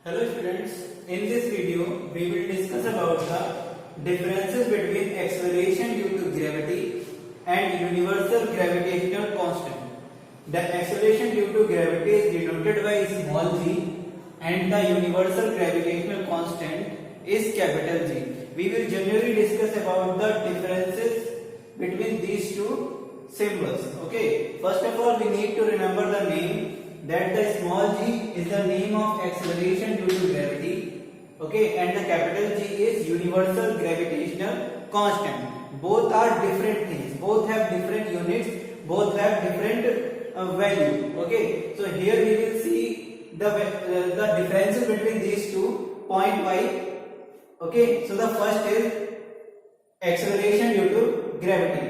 Hello students, in this video we will discuss about the differences between acceleration due to gravity and universal gravitational constant. The acceleration due to gravity is denoted by small g and the universal gravitational constant is capital G. We will generally discuss about the differences between these two symbols. Okay, first of all we need to remember the name, that the small g is the name of acceleration due to gravity, okay, and the capital G is universal gravitational constant. Both are different things, both have different units, both have different value. Okay, so here we will see the differences between these two point wise. Okay, so the first is acceleration due to gravity.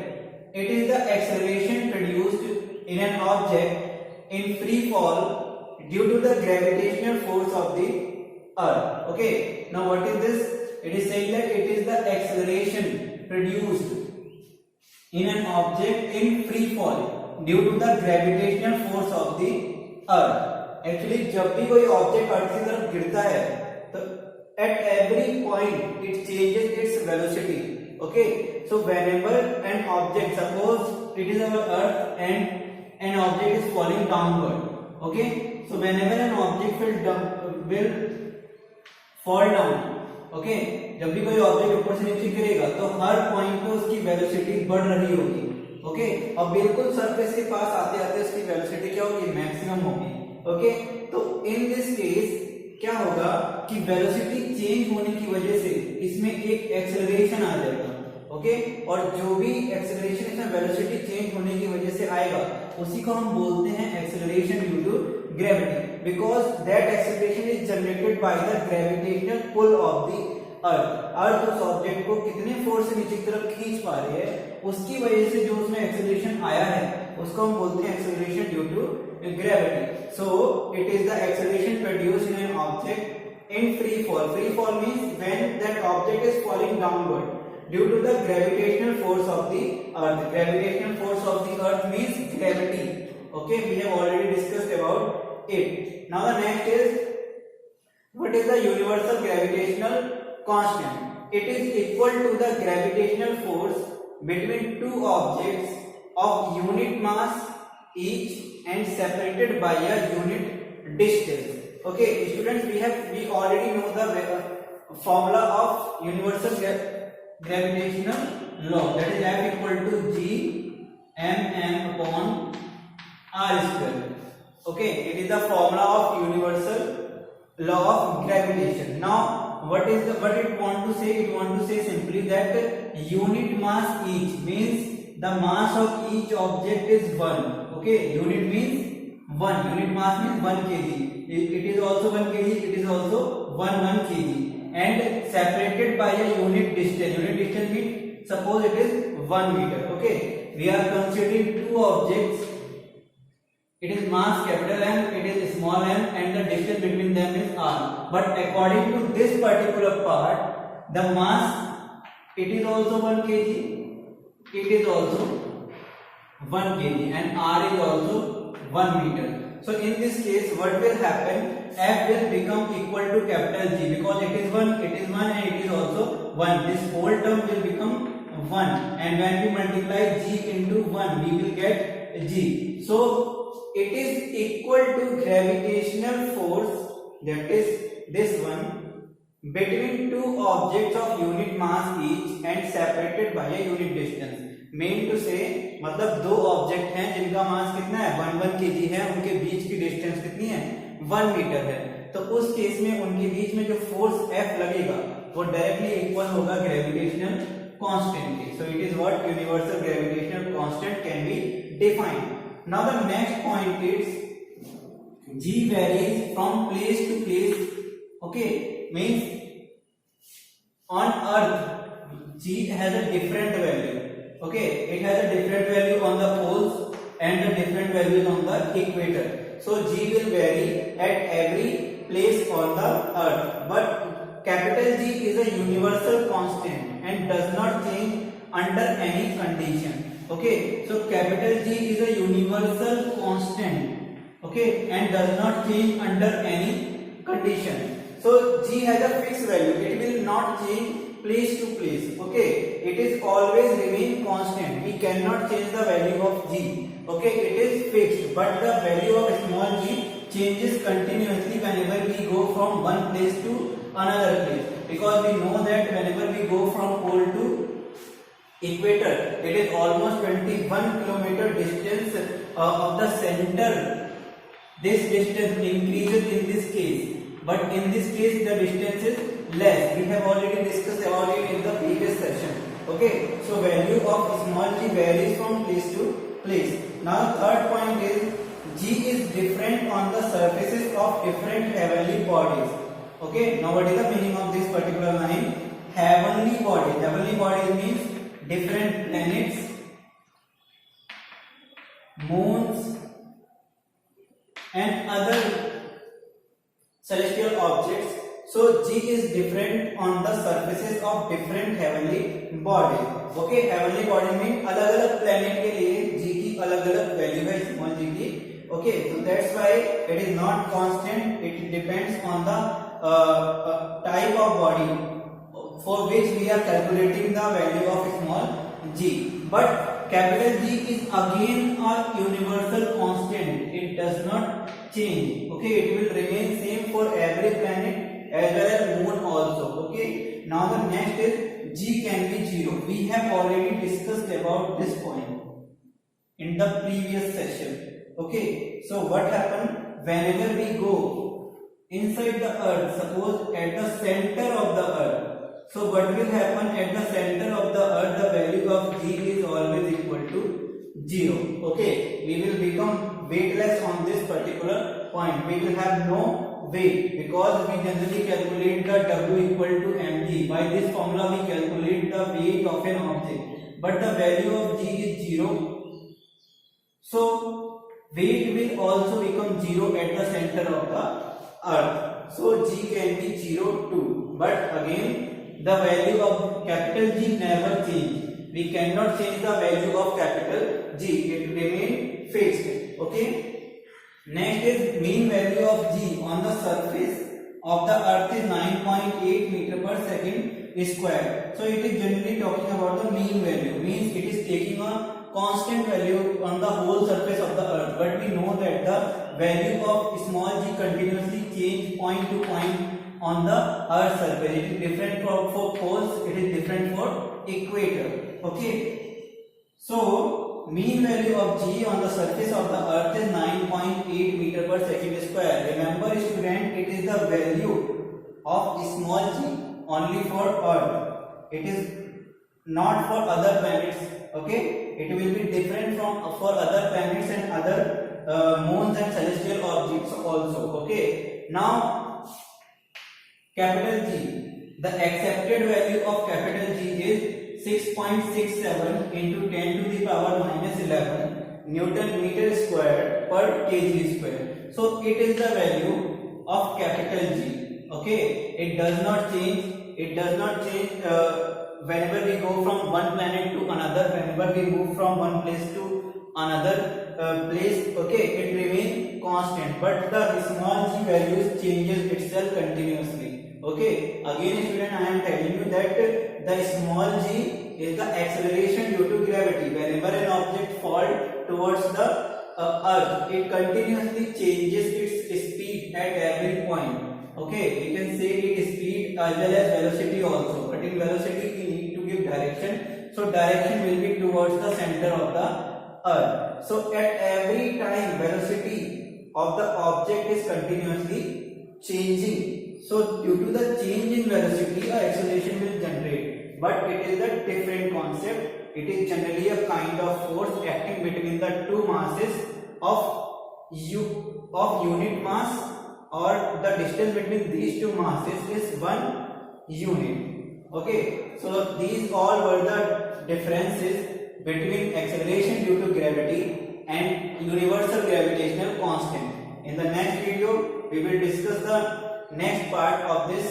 It is the acceleration produced in an object in free fall due to the gravitational force of the earth. Okay, now what is this? It is saying that it is the acceleration produced in an object in free fall due to the gravitational force of the earth. Actually जब भी कोई object अर्थ की तरफ गिरता है तो at every point it changes its velocity. Okay, so whenever an object, suppose it is our earth and an object is falling downward. Okay, so whenever an object will fall down, okay, जब भी कोई object ऊपर से नीचे गिरेगा तो हर point पे उसकी वेलोसिटी बढ़ रही होगी. ओके, और बिल्कुल सरफेस के पास आते आते उसकी वेलोसिटी क्या होगी? मैक्सिमम होगी. ओके, तो इन दिस केस क्या होगा कि वेलोसिटी चेंज होने की वजह से इसमें एक एक्सेलरेशन आ जाएगा. ओके, और जो भी एक्सेलरेशन इसमें वेलोसिटी चेंज होने की वजह से आएगा उसी को हम बोलते हैं acceleration due to gravity, because that acceleration is generated by the gravitational pull of the earth. Earth उस ऑब्जेक्ट को कितने फोर्स से नीचे की तरफ खींच पा रही है उसकी वजह से जो उसमें एक्सेलरेशन आया है उसको हम बोलते हैं acceleration due to gravity. So it is the acceleration produced in an object in free fall. Free fall means when that object is falling downward due to the gravitational force of the earth. Gravitational force of the earth means gravity. Okay, we have already discussed about it. Now the next is, what is the universal gravitational constant? It is equal to the gravitational force between two objects of unit mass each and separated by a unit distance. Okay, students, we already know the formula of universal gravitational law, that is F equal to G m upon r square. Okay, it is the formula of universal law of gravitation. Now what it want to say? It want to say simply that unit mass each means the mass of each object is 1. Okay, unit means 1, unit mass means 1 kg. It is also 1 kg, it is also 1 kg, and separated by a unit distance. Unit distance means suppose it is 1 meter. Okay, we are considering two objects. It is mass capital M, it is small m, and the distance between them is r. But according to this particular part, the mass, it is also 1 kg, it is also 1 kg, and r is also 1 meter. So in this case what will happen? F will become equal to capital G, because it is 1 and it is also 1. This whole term will become 1, and when we multiply G into 1 we will get G. So it is equal to gravitational force, that is this one, between two objects of unit mass each and separated by a unit distance. मेन two से मतलब दो object हैं जिनका मास कितना है 1 kg है, उनके बीच की डिस्टेंस कितनी है 1 मीटर है. तो उस केस में उनके बीच में जो फोर्स F लगेगा वो डायरेक्टली इक्वल होगा ग्रेविटेशनल कांस्टेंट के. So it is what universal gravitational constant can be defined. Now the next point is G varies from place to place. Okay, means on earth G has a different value. Okay, it has a different value on the poles and a different values on the equator. So G will vary at every place on the earth, but capital G is a universal constant and does not change under any condition. Okay, so capital G is a universal constant, okay, and does not change under any condition. So g has a fixed value. It will not change place to place. Okay, it is always remain constant. We cannot change the value of g. Okay, it is fixed, but the value of small g changes continuously whenever we go from one place to another place, because we know that whenever we go from pole to equator, it is almost 21 kilometer distance of the center. This distance increases in this case, but in this case the distance is less. We have already discussed about it in the previous session. Okay, so value of small g varies from place to place. Now third point is g is different on the surfaces of different heavenly bodies. Okay, now what is the meaning of this particular line? Heavenly body. Heavenly body means different planets, moons, and other celestial objects. So g is different on the surfaces of different heavenly bodies. Okay, heavenly body means अलग-अलग planet के लिए g की अलग-अलग value है small g की. Okay, so that's why it is not constant. It depends on the type of body for which we are calculating the value of small g. But capital G is again a universal constant. It does not change. Okay, it will remain same for every planet as well as moon also. Okay, now the next is g can be 0. We have already discussed about this point in the previous session. Okay, so what happened whenever we go inside the earth, suppose at the center of the earth. So what will happen at the center of the earth? The value of g is always equal to 0. Okay, we will become weightless on this particular point. We will have no weight because we generally calculate the w equal to mg. By this formula we calculate the weight of an object, but the value of g is 0. So weight will also become 0 at the center of the earth. So g can be 0 too. But again, the value of capital G never change. We cannot change the value of capital G. It remain fixed. Okay. Next is mean value of G on the surface of the earth is 9.8 meter per second square. So it is generally talking about the mean value. Means it is taking a constant value on the whole surface of the earth. But we know that the value of small g continuously change point to point on the earth surface. It is different for poles, it is different for equator. Okay, so mean value of g on the surface of the earth is 9.8 meter per second square. Remember student, it is the value of small g only for earth. It is not for other planets. Okay, it will be different from for other planets and other moons and celestial objects also. Okay, now capital G, the accepted value of capital G is 6.67 into 10 to the power minus 11 Newton meter square per kg square. So it is the value of capital G. Okay, it does not change. It does not change whenever we go from one planet to another. Whenever we move from one place to another place, okay, it remains constant. But the small g values changes itself continuously. Okay, again student, I am telling you that the small g is the acceleration due to gravity. Whenever an object falls towards the earth, it continuously changes its speed at every point. Okay, you can say its speed as well as velocity also. But in velocity we need to give direction. So direction will be towards the center of the earth. So at every time velocity of the object is continuously changing. So due to the change in velocity, acceleration will generate. But it is a different concept. It is generally a kind of force acting between the two masses of unit mass, or the distance between these two masses is 1 unit. Okay, so these all were the differences between acceleration due to gravity and universal gravitational constant. In the next video, we will discuss the next part of this